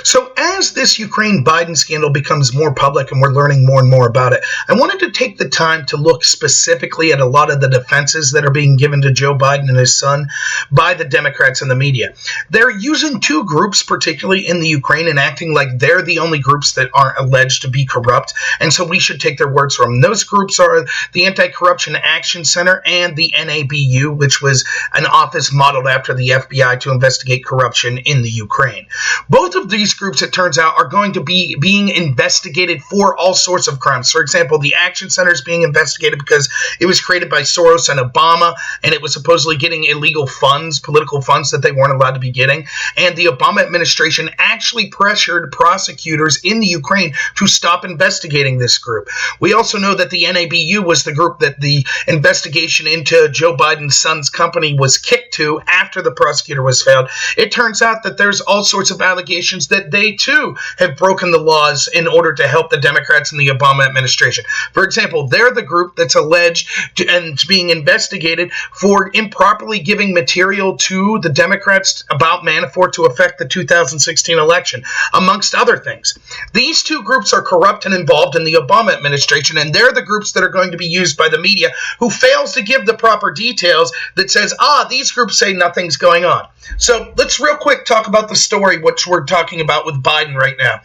So as this Ukraine-Biden scandal becomes more public and we're learning more and more about it, I wanted to take the time to look specifically at a lot of the defenses that are being given to Joe Biden and his son by the Democrats and the media. They're using two groups, particularly in the Ukraine, and acting like they're the only groups that aren't alleged to be corrupt, and so we should take their words from them. Those groups are the Anti-Corruption Action Center and the NABU, which was an office modeled after the FBI to investigate corruption in the Ukraine. Both of these groups, it turns out, are going to be being investigated for all sorts of crimes. For example, the Action Center is being investigated because it was created by Soros and Obama, and it was supposedly getting illegal funds, political funds that they weren't allowed to be getting. And the Obama administration actually pressured prosecutors in the Ukraine to stop investigating this group. We also know that the NABU was the group that the investigation into Joe Biden's son's company was kicked to after the prosecutor was failed. It turns out that there's all sorts of allegations that they too have broken the laws in order to help the Democrats and the Obama administration. For example, they're the group that's alleged and being investigated for improperly giving material to the Democrats about Manafort to affect the 2016 election, amongst other things. These two groups are corrupt and involved in the Obama administration, and they're the groups that are going to be used by the media who fails to give the proper details that says, these groups say nothing's going on. So let's real quick talk about the story which we're talking about with Biden right now.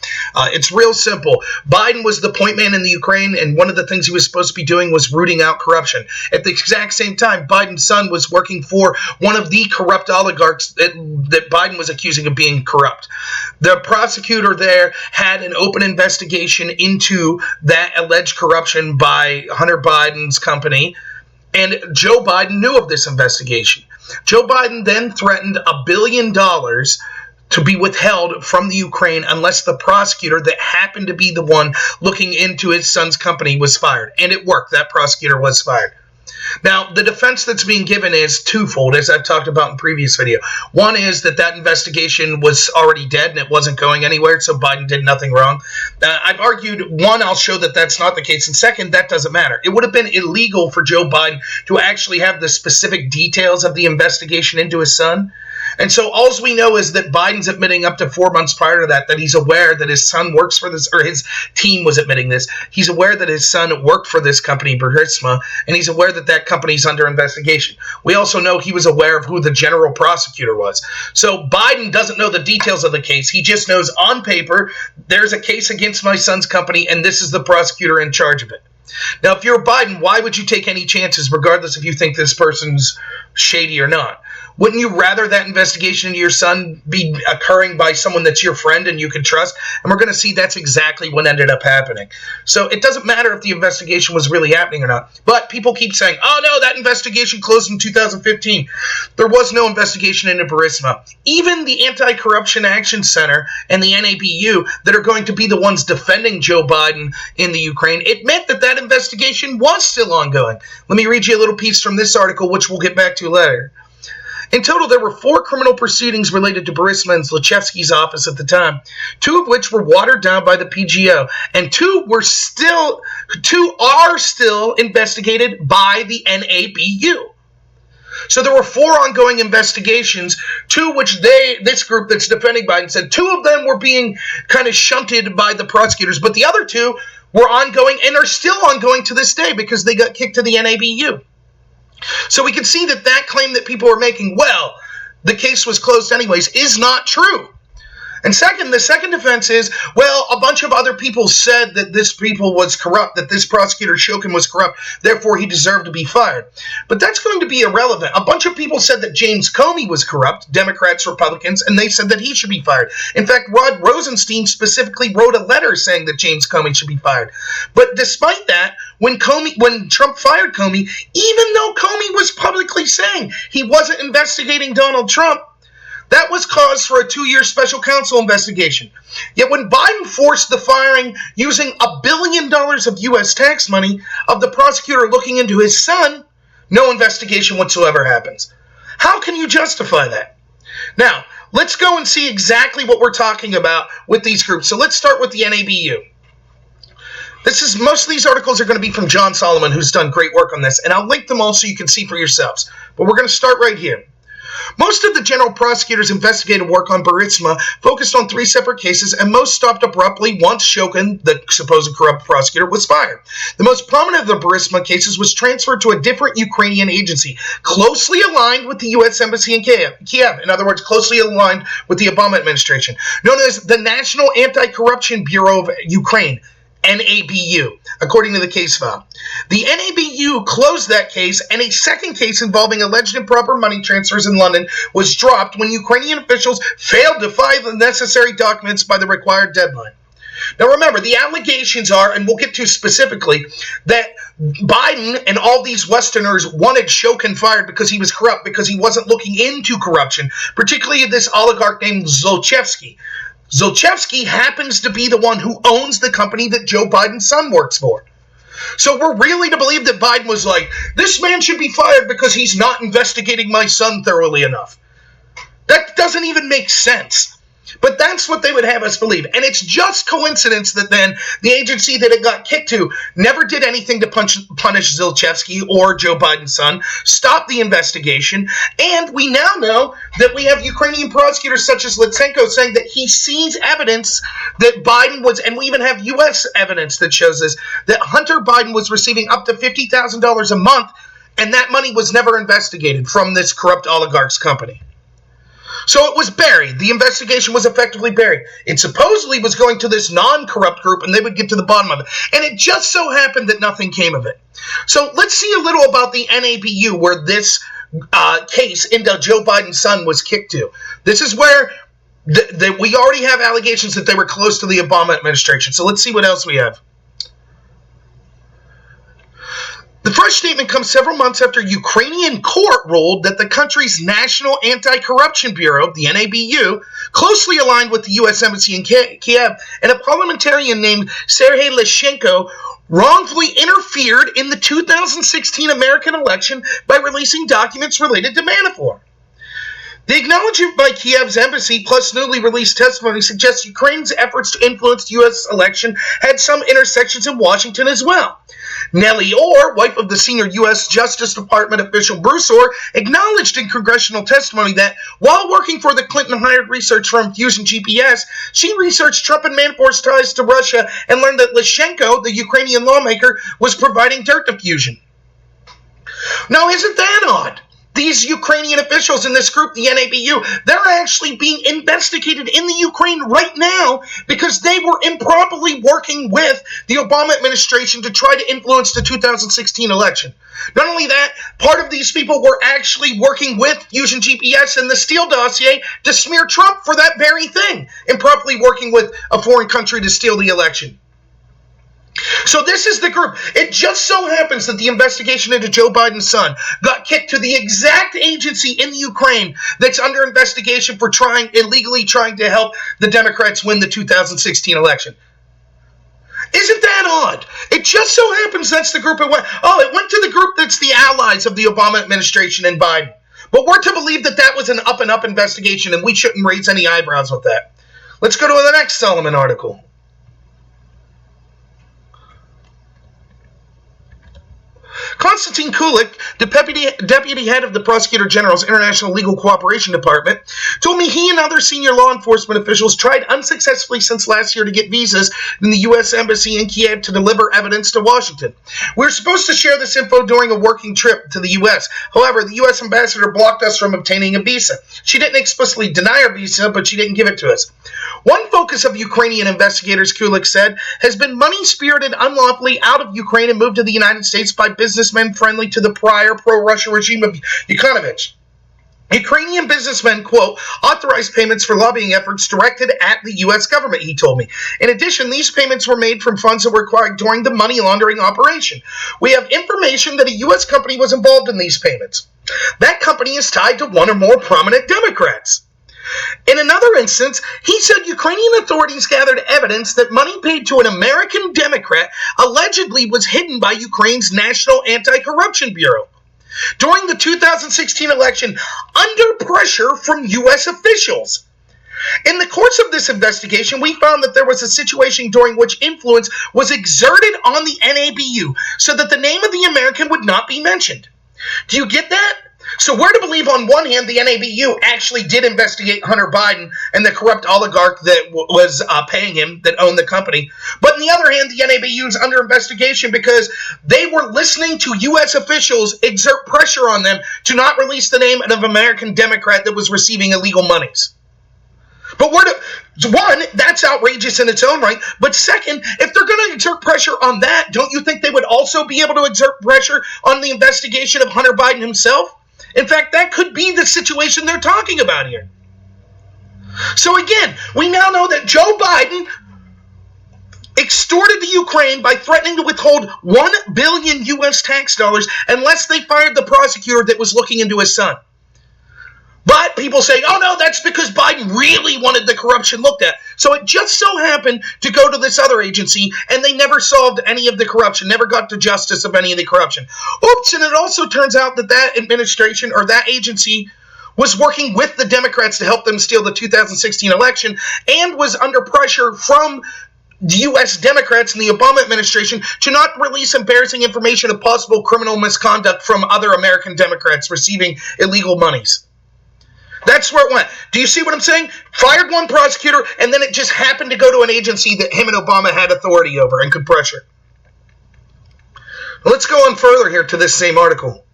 It's real simple. Biden was the point man in the Ukraine, and one of the things he was supposed to be doing was rooting out corruption. At the exact same time, Biden's son was working for one of the corrupt oligarchs that Biden was accusing of being corrupt. The prosecutor there had an open investigation into that alleged corruption by Hunter Biden's company, and Joe Biden knew of this investigation. Joe Biden then threatened $1 billion to be withheld from the Ukraine unless the prosecutor that happened to be the one looking into his son's company was fired. And it worked. That prosecutor was fired. Now, the defense that's being given is twofold, as I've talked about in previous video. One is that investigation was already dead and it wasn't going anywhere, so Biden did nothing wrong. I've argued, one, I'll show that that's not the case, and second, that doesn't matter. It would have been illegal for Joe Biden to actually have the specific details of the investigation into his son. And so all we know is that Biden's admitting up to 4 months prior to that he's aware that his son works for this, or his team was admitting this. He's aware that his son worked for this company, Burisma, and he's aware that that company's under investigation. We also know he was aware of who the general prosecutor was. So Biden doesn't know the details of the case. He just knows on paper, there's a case against my son's company, and this is the prosecutor in charge of it. Now, if you're Biden, why would you take any chances, regardless if you think this person's shady or not? Wouldn't you rather that investigation into your son be occurring by someone that's your friend and you can trust? And we're going to see that's exactly what ended up happening. So it doesn't matter if the investigation was really happening or not. But people keep saying, oh no, that investigation closed in 2015. There was no investigation into Burisma. Even the Anti-Corruption Action Center and the NABU that are going to be the ones defending Joe Biden in the Ukraine admit that that investigation was still ongoing. Let me read you a little piece from this article, which we'll get back to later. In total, there were 4 criminal proceedings related to Burisma and Zlochevsky's office at the time, 2 of which were watered down by the PGO, and 2 are still investigated by the NABU. So there were 4 ongoing investigations, 2 which this group that's defending Biden said 2 of them were being kind of shunted by the prosecutors, but the other 2 were ongoing and are still ongoing to this day because they got kicked to the NABU. So we can see that claim that people are making, well, the case was closed anyways, is not true. And second, the second defense is, well, a bunch of other people said that this people was corrupt, that this prosecutor Shokin was corrupt, therefore he deserved to be fired. But that's going to be irrelevant. A bunch of people said that James Comey was corrupt, Democrats, Republicans, and they said that he should be fired. In fact, Rod Rosenstein specifically wrote a letter saying that James Comey should be fired. But despite that, when Trump fired Comey, even though Comey was publicly saying he wasn't investigating Donald Trump, that was cause for a 2-year special counsel investigation. Yet when Biden forced the firing using $1 billion of U.S. tax money of the prosecutor looking into his son, no investigation whatsoever happens. How can you justify that? Now, let's go and see exactly what we're talking about with these groups. So let's start with the NABU. Most of these articles are going to be from John Solomon, who's done great work on this, and I'll link them all so you can see for yourselves. But we're going to start right here. Most of the general prosecutor's investigative work on Burisma focused on 3 separate cases, and most stopped abruptly once Shokin, the supposed corrupt prosecutor, was fired. The most prominent of the Burisma cases was transferred to a different Ukrainian agency, closely aligned with the U.S. Embassy in Kiev. In other words, closely aligned with the Obama administration, known as the National Anti-Corruption Bureau of Ukraine, NABU, according to the case file. The NABU closed that case, and a second case involving alleged improper money transfers in London was dropped when Ukrainian officials failed to file the necessary documents by the required deadline. Now remember, the allegations are, and we'll get to specifically, that Biden and all these Westerners wanted Shokin fired because he was corrupt, because he wasn't looking into corruption, particularly this oligarch named Zlochevsky. Zlochevsky happens to be the one who owns the company that Joe Biden's son works for. So we're really to believe that Biden was like, this man should be fired because he's not investigating my son thoroughly enough. That doesn't even make sense. But that's what they would have us believe. And it's just coincidence that then the agency that it got kicked to never did anything to punish Zlochevsky or Joe Biden's son, stopped the investigation, and we now know that we have Ukrainian prosecutors such as Litsenko saying that he sees evidence that Biden was, and we even have U.S. evidence that shows this, that Hunter Biden was receiving up to $50,000 a month, and that money was never investigated from this corrupt oligarch's company. So it was buried. The investigation was effectively buried. It supposedly was going to this non-corrupt group, and they would get to the bottom of it. And it just so happened that nothing came of it. So let's see a little about the NABU, where this case into Joe Biden's son was kicked to. This is where we already have allegations that they were close to the Obama administration. So let's see what else we have. The fresh statement comes several months after Ukrainian court ruled that the country's National Anti-Corruption Bureau, the NABU, closely aligned with the U.S. Embassy in Kiev, and a parliamentarian named Sergei Lyshenko wrongfully interfered in the 2016 American election by releasing documents related to Manafort. The acknowledgement by Kiev's embassy, plus newly released testimony, suggests Ukraine's efforts to influence the U.S. election had some intersections in Washington as well. Nellie Orr, wife of the senior U.S. Justice Department official Bruce Orr, acknowledged in congressional testimony that while working for the Clinton-hired research firm Fusion GPS, she researched Trump and Manafort's ties to Russia and learned that Lyshenko, the Ukrainian lawmaker, was providing dirt to Fusion. Now, isn't that odd? These Ukrainian officials in this group, the NABU, they're actually being investigated in the Ukraine right now because they were improperly working with the Obama administration to try to influence the 2016 election. Not only that, part of these people were actually working with Fusion GPS and the Steele dossier to smear Trump for that very thing, improperly working with a foreign country to steal the election. So this is the group. It just so happens that the investigation into Joe Biden's son got kicked to the exact agency in the Ukraine that's under investigation for illegally trying to help the Democrats win the 2016 election. Isn't that odd? It just so happens that's the group it went. Oh, it went to the group that's the allies of the Obama administration and Biden. But we're to believe that that was an up-and-up investigation, and we shouldn't raise any eyebrows with that. Let's go to the next Solomon article. Konstantin Kulik, the deputy head of the Prosecutor General's International Legal Cooperation Department, told me he and other senior law enforcement officials tried unsuccessfully since last year to get visas in the U.S. Embassy in Kiev to deliver evidence to Washington. We were supposed to share this info during a working trip to the U.S. However, the U.S. ambassador blocked us from obtaining a visa. She didn't explicitly deny our visa, but she didn't give it to us. One focus of Ukrainian investigators, Kulik said, has been money spirited unlawfully out of Ukraine and moved to the United States by businessmen friendly to the prior pro-Russia regime of Yanukovych. Ukrainian businessmen, quote, authorized payments for lobbying efforts directed at the U.S. government, he told me. In addition, these payments were made from funds that were acquired during the money laundering operation. We have information that a U.S. company was involved in these payments. That company is tied to one or more prominent Democrats. In another instance, he said Ukrainian authorities gathered evidence that money paid to an American Democrat allegedly was hidden by Ukraine's National Anti-Corruption Bureau during the 2016 election under pressure from U.S. officials. In the course of this investigation, we found that there was a situation during which influence was exerted on the NABU so that the name of the American would not be mentioned. Do you get that? So we're to believe on one hand the NABU actually did investigate Hunter Biden and the corrupt oligarch that was paying him, that owned the company. But on the other hand, the NABU is under investigation because they were listening to U.S. officials exert pressure on them to not release the name of an American Democrat that was receiving illegal monies. But one, that's outrageous in its own right. But second, if they're going to exert pressure on that, don't you think they would also be able to exert pressure on the investigation of Hunter Biden himself? In fact, that could be the situation they're talking about here. So again, we now know that Joe Biden extorted the Ukraine by threatening to withhold $1 billion U.S. tax dollars unless they fired the prosecutor that was looking into his son. But people say, oh no, that's because Biden really wanted the corruption looked at. So it just so happened to go to this other agency, and they never solved any of the corruption, never got to justice of any of the corruption. Oops, and it also turns out that that administration or that agency was working with the Democrats to help them steal the 2016 election and was under pressure from the U.S. Democrats and the Obama administration to not release embarrassing information of possible criminal misconduct from other American Democrats receiving illegal monies. That's where it went. Do you see what I'm saying? Fired one prosecutor, and then it just happened to go to an agency that him and Obama had authority over and could pressure. Let's go on further here to this same article.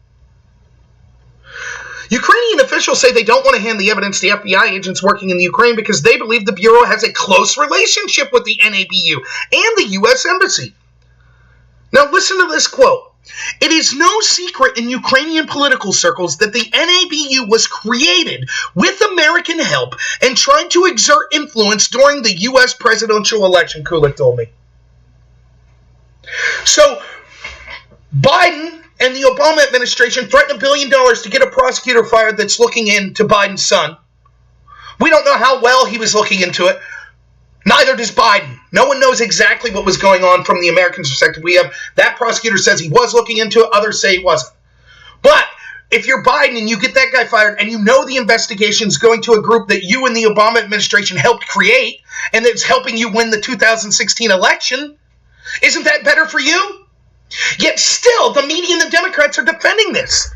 Ukrainian officials say they don't want to hand the evidence to FBI agents working in the Ukraine because they believe the Bureau has a close relationship with the NABU and the U.S. Embassy. Now listen to this quote. It is no secret in Ukrainian political circles that the NABU was created with American help and tried to exert influence during the U.S. presidential election, Kulik told me. So, Biden and the Obama administration threatened $1 billion to get a prosecutor fired that's looking into Biden's son. We don't know how well he was looking into it. Neither does Biden. No one knows exactly what was going on from the American perspective. We have that prosecutor says he was looking into it. Others say he wasn't. But if you're Biden and you get that guy fired and you know the investigation's going to a group that you and the Obama administration helped create and that's helping you win the 2016 election, isn't that better for you? Yet still, the media and the Democrats are defending this.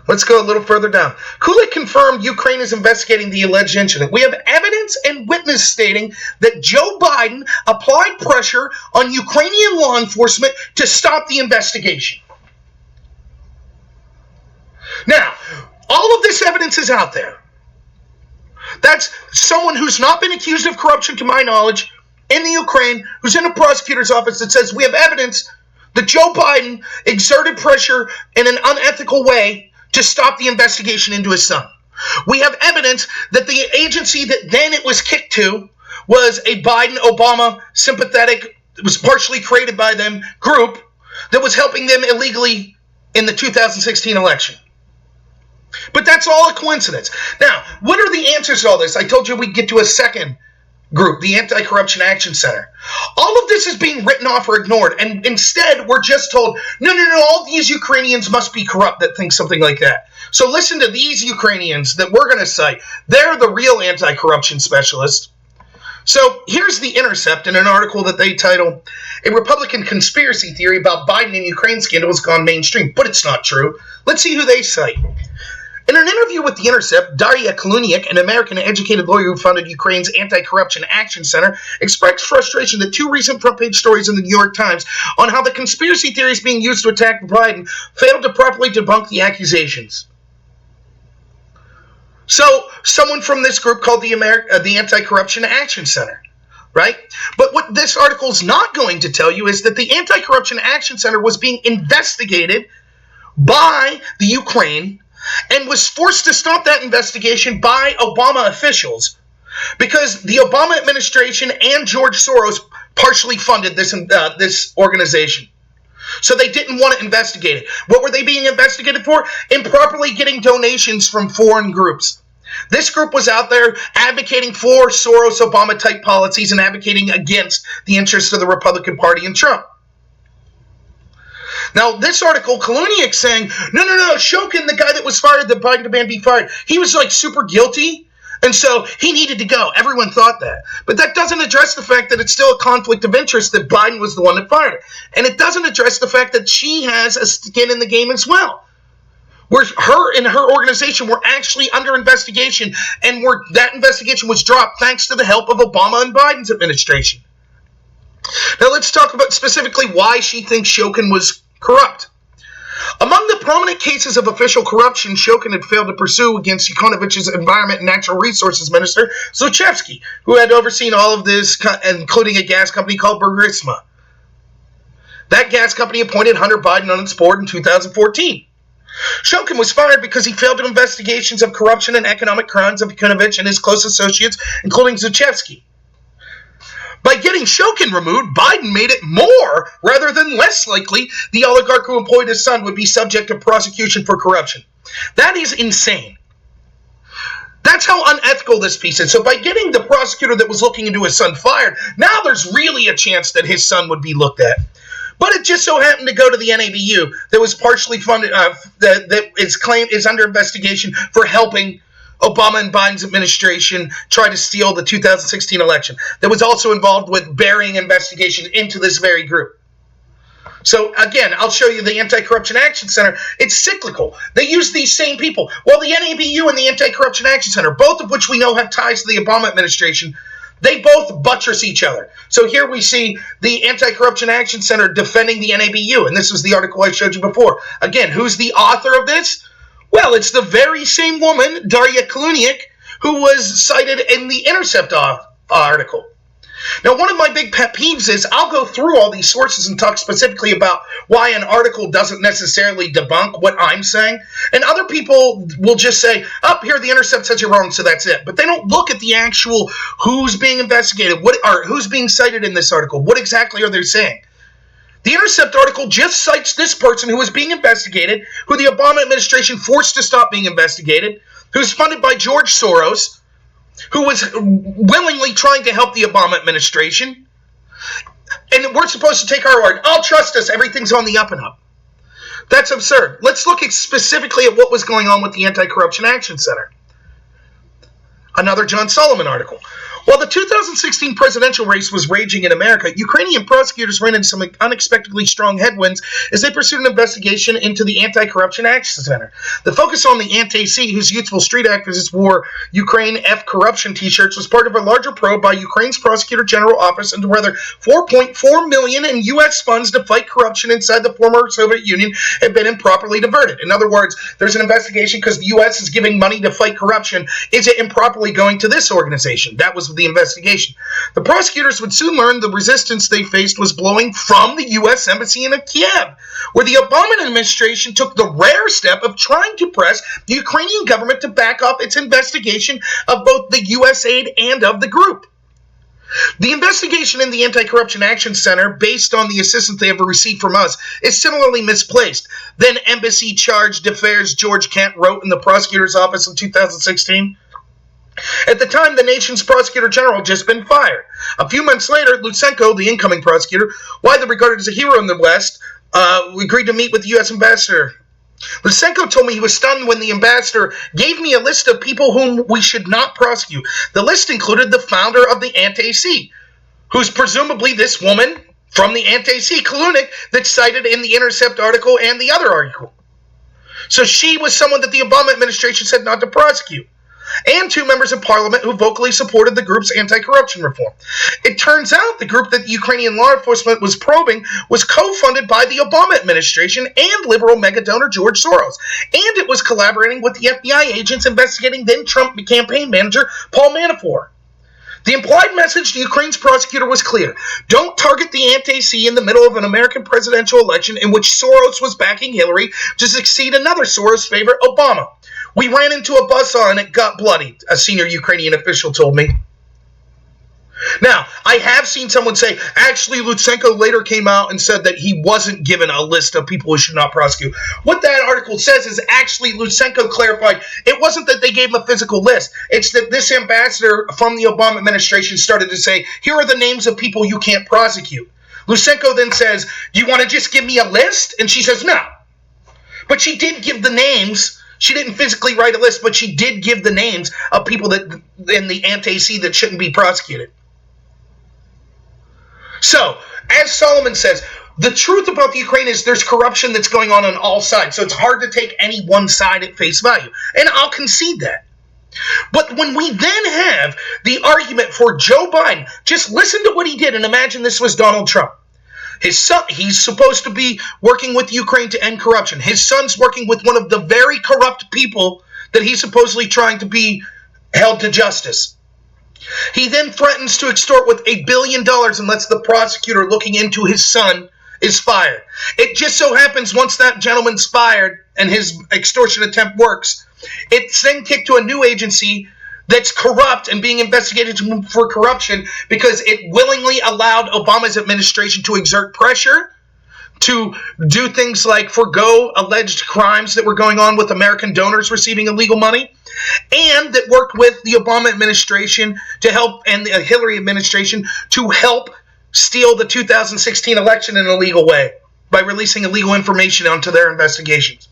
Let's go a little further down. Kulik confirmed Ukraine is investigating the alleged incident. We have evidence and witness stating that Joe Biden applied pressure on Ukrainian law enforcement to stop the investigation. Now, all of this evidence is out there. That's someone who's not been accused of corruption, to my knowledge, in the Ukraine, who's in a prosecutor's office that says we have evidence that Joe Biden exerted pressure in an unethical way to stop the investigation into his son. We have evidence that the agency that then it was kicked to was a Biden-Obama sympathetic, it was partially created by them, group that was helping them illegally in the 2016 election. But that's all a coincidence. Now, what are the answers to all this? I told you we'd get to a second group, the Anti-Corruption Action Center. All of this is being written off or ignored, and instead we're just told, no, all these Ukrainians must be corrupt that think something like that. So listen to these Ukrainians that we're going to cite. They're the real anti-corruption specialists. So here's The Intercept in an article that they title, "A Republican Conspiracy Theory About Biden and Ukraine Scandal Has Gone Mainstream, But It's Not True." Let's see who they cite. In an interview with The Intercept, Daria Kaluniak, an American-educated lawyer who founded Ukraine's Anti-Corruption Action Center, expressed frustration that two recent front-page stories in the New York Times on how the conspiracy theories being used to attack Biden failed to properly debunk the accusations. So, someone from this group called the Anti-Corruption Action Center, right? But what this article is not going to tell you is that the Anti-Corruption Action Center was being investigated by the Ukraine and was forced to stop that investigation by Obama officials because the Obama administration and George Soros partially funded this organization. So they didn't want to investigate it. What were they being investigated for? Improperly getting donations from foreign groups. This group was out there advocating for Soros-Obama type policies and advocating against the interests of the Republican Party and Trump. Now, this article, Kaluniak saying, no, Shokin, the guy that was fired, the Biden demand be fired, he was like super guilty And so he needed to go. Everyone thought that. But that doesn't address the fact that it's still a conflict of interest that Biden was the one that fired her. And it doesn't address the fact that she has a skin in the game as well. Where her and her organization were actually under investigation, and that investigation was dropped thanks to the help of Obama and Biden's administration. Now let's talk about specifically why she thinks Shokin was corrupt. Among the prominent cases of official corruption Shokin had failed to pursue against Yanukovych's Environment and Natural Resources Minister, Zlochevsky, who had overseen all of this, including a gas company called Burisma. That gas company appointed Hunter Biden on its board in 2014. Shokin was fired because he failed in investigations of corruption and economic crimes of Yanukovych and his close associates, including Zlochevsky. By getting Shokin removed, Biden made it more rather than less likely the oligarch who employed his son would be subject to prosecution for corruption. That is insane. That's how unethical this piece is. So by getting the prosecutor that was looking into his son fired, now there's really a chance that his son would be looked at. But it just so happened to go to the NABU that was partially funded, that is claimed is under investigation for helping Obama and Biden's administration try to steal the 2016 election. That was also involved with burying investigations into this very group. So again, I'll show you the Anti-Corruption Action Center. It's cyclical. They use these same people. Well, the NABU and the Anti-Corruption Action Center, both of which we know have ties to the Obama administration, they both buttress each other. So here we see the Anti-Corruption Action Center defending the NABU, and this was the article I showed you before. Again, who's the author of this? Well, it's the very same woman, Darya Kaluniak, who was cited in the Intercept article. Now, one of my big pet peeves is I'll go through all these sources and talk specifically about why an article doesn't necessarily debunk what I'm saying. And other people will just say, oh, here, the Intercept says you're wrong, so that's it. But they don't look at the actual who's being investigated, who's being cited in this article. What exactly are they saying? The Intercept article just cites this person who was being investigated, who the Obama administration forced to stop being investigated, who's funded by George Soros, who was willingly trying to help the Obama administration. And we're supposed to take our word. Oh, trust us, everything's on the up and up. That's absurd. Let's look specifically at what was going on with the Anti-Corruption Action Center. Another John Solomon article. While the 2016 presidential race was raging in America, Ukrainian prosecutors ran into some unexpectedly strong headwinds as they pursued an investigation into the Anti-Corruption Action Center. The focus on the Anti-C, whose youthful street activists wore Ukraine F corruption t-shirts, was part of a larger probe by Ukraine's Prosecutor General Office into whether $4.4 million in U.S. funds to fight corruption inside the former Soviet Union had been improperly diverted. In other words, there's an investigation because the U.S. is giving money to fight corruption. Is it improperly going to this organization? That was the investigation. The prosecutors would soon learn the resistance they faced was blowing from the U.S. Embassy in Kiev, where the Obama administration took the rare step of trying to press the Ukrainian government to back up its investigation of both the U.S. aid and of the group. The investigation in the Anti-Corruption Action Center, based on the assistance they have received from us, is similarly misplaced. Then Embassy Chargé d'Affaires George Kent wrote in the prosecutor's office in 2016. At the time, the nation's prosecutor general had just been fired. A few months later, Lutsenko, the incoming prosecutor, widely regarded as a hero in the West, agreed to meet with the U.S. ambassador. Lutsenko told me he was stunned when the ambassador gave me a list of people whom we should not prosecute. The list included the founder of the Anti-C, who's presumably this woman from the Anti-C, Kaluniak, that's cited in the Intercept article and the other article. So she was someone that the Obama administration said not to prosecute. And two members of parliament who vocally supported the group's anti-corruption reform. It turns out the group that Ukrainian law enforcement was probing was co-funded by the Obama administration and liberal mega-donor George Soros. And it was collaborating with the FBI agents investigating then-Trump campaign manager Paul Manafort. The implied message to Ukraine's prosecutor was clear. Don't target the Anti-C in the middle of an American presidential election in which Soros was backing Hillary to succeed another Soros favorite, Obama. We ran into a buzzsaw and it got bloody, a senior Ukrainian official told me. Now, I have seen someone say, actually, Lutsenko later came out and said that he wasn't given a list of people who should not prosecute. What that article says is actually Lutsenko clarified it wasn't that they gave him a physical list. It's that this ambassador from the Obama administration started to say, here are the names of people you can't prosecute. Lutsenko then says, do you want to just give me a list? And she says, no. But she did give the names She didn't physically write a list, but she did give the names of people that in the anti-C that shouldn't be prosecuted. So, as Solomon says, the truth about the Ukraine is there's corruption that's going on all sides. So it's hard to take any one side at face value. And I'll concede that. But when we then have the argument for Joe Biden, just listen to what he did and imagine this was Donald Trump. His son, he's supposed to be working with Ukraine to end corruption. His son's working with one of the very corrupt people that he's supposedly trying to be held to justice. He then threatens to extort with $1 billion unless the prosecutor looking into his son is fired. It just so happens once that gentleman's fired and his extortion attempt works, it's then kicked to a new agency that's corrupt and being investigated for corruption because it willingly allowed Obama's administration to exert pressure to do things like forgo alleged crimes that were going on with American donors receiving illegal money, and that worked with the Obama administration to help, and the Hillary administration to help steal the 2016 election in a legal way by releasing illegal information onto their investigations.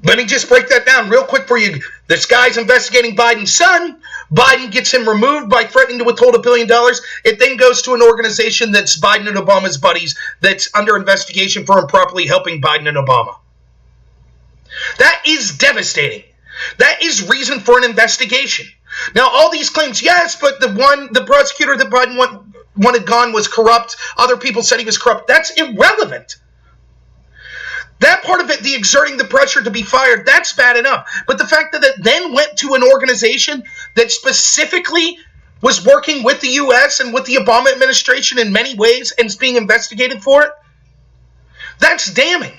Let me just break that down real quick for you. This guy's investigating Biden's son. Biden gets him removed by threatening to withhold $1 billion. It then goes to an organization that's Biden and Obama's buddies that's under investigation for improperly helping Biden and Obama. That is devastating. That is reason for an investigation. Now, all these claims, yes, but the prosecutor that Biden wanted gone was corrupt. Other people said he was corrupt. That's irrelevant. That part of it, the exerting the pressure to be fired, that's bad enough. But the fact that it then went to an organization that specifically was working with the U.S. and with the Obama administration in many ways and is being investigated for it, that's damning.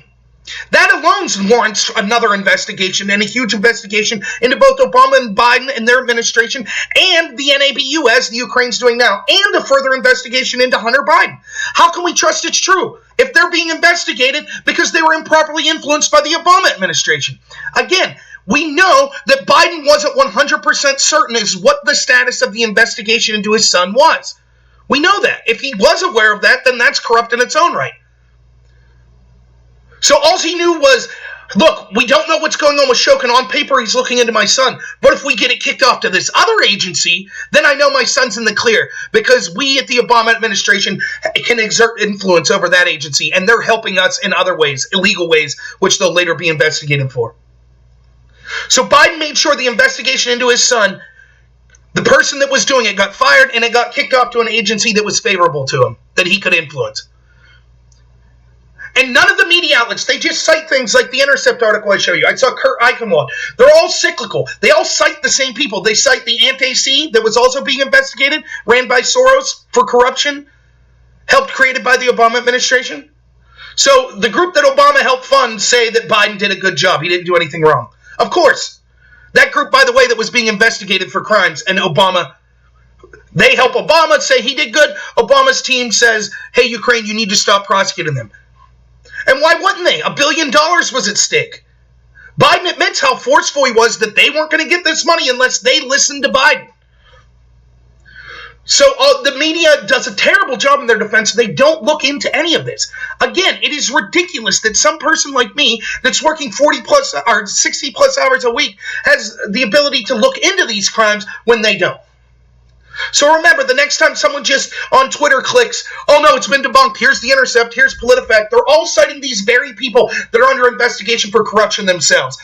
That alone warrants another investigation, and a huge investigation into both Obama and Biden and their administration and the NABU, as the Ukraine's doing now, and a further investigation into Hunter Biden. How can we trust it's true if they're being investigated because they were improperly influenced by the Obama administration? Again, we know that Biden wasn't 100% certain as what the status of the investigation into his son was. We know that. If he was aware of that, then that's corrupt in its own right. So all he knew was, look, we don't know what's going on with Shokin. On paper, he's looking into my son. But if we get it kicked off to this other agency, then I know my son's in the clear because we at the Obama administration can exert influence over that agency, and they're helping us in other ways, illegal ways, which they'll later be investigated for. So Biden made sure the investigation into his son, the person that was doing it, got fired, and it got kicked off to an agency that was favorable to him, that he could influence. And none of the media outlets, they just cite things like the Intercept article I show you. I saw Kurt Eichenwald. They're all cyclical. They all cite the same people. They cite the anti-C that was also being investigated, ran by Soros for corruption, helped created by the Obama administration. So the group that Obama helped fund say that Biden did a good job. He didn't do anything wrong. Of course. That group, by the way, that was being investigated for crimes, and Obama, they help Obama say he did good. Obama's team says, hey, Ukraine, you need to stop prosecuting them. And why wouldn't they? $1 billion was at stake. Biden admits how forceful he was that they weren't going to get this money unless they listened to Biden. So the media does a terrible job in their defense. They don't look into any of this. Again, it is ridiculous that some person like me that's working 40 plus or 60 plus hours a week has the ability to look into these crimes when they don't. So remember, the next time someone just on Twitter clicks, oh no, it's been debunked, here's the Intercept, here's PolitiFact, they're all citing these very people that are under investigation for corruption themselves.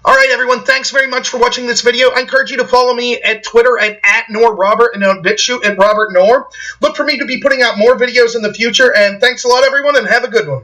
Alright everyone, thanks very much for watching this video. I encourage you to follow me at Twitter at @NorRobert and on BitChute at Robert Nor. Look for me to be putting out more videos in the future, and thanks a lot everyone, and have a good one.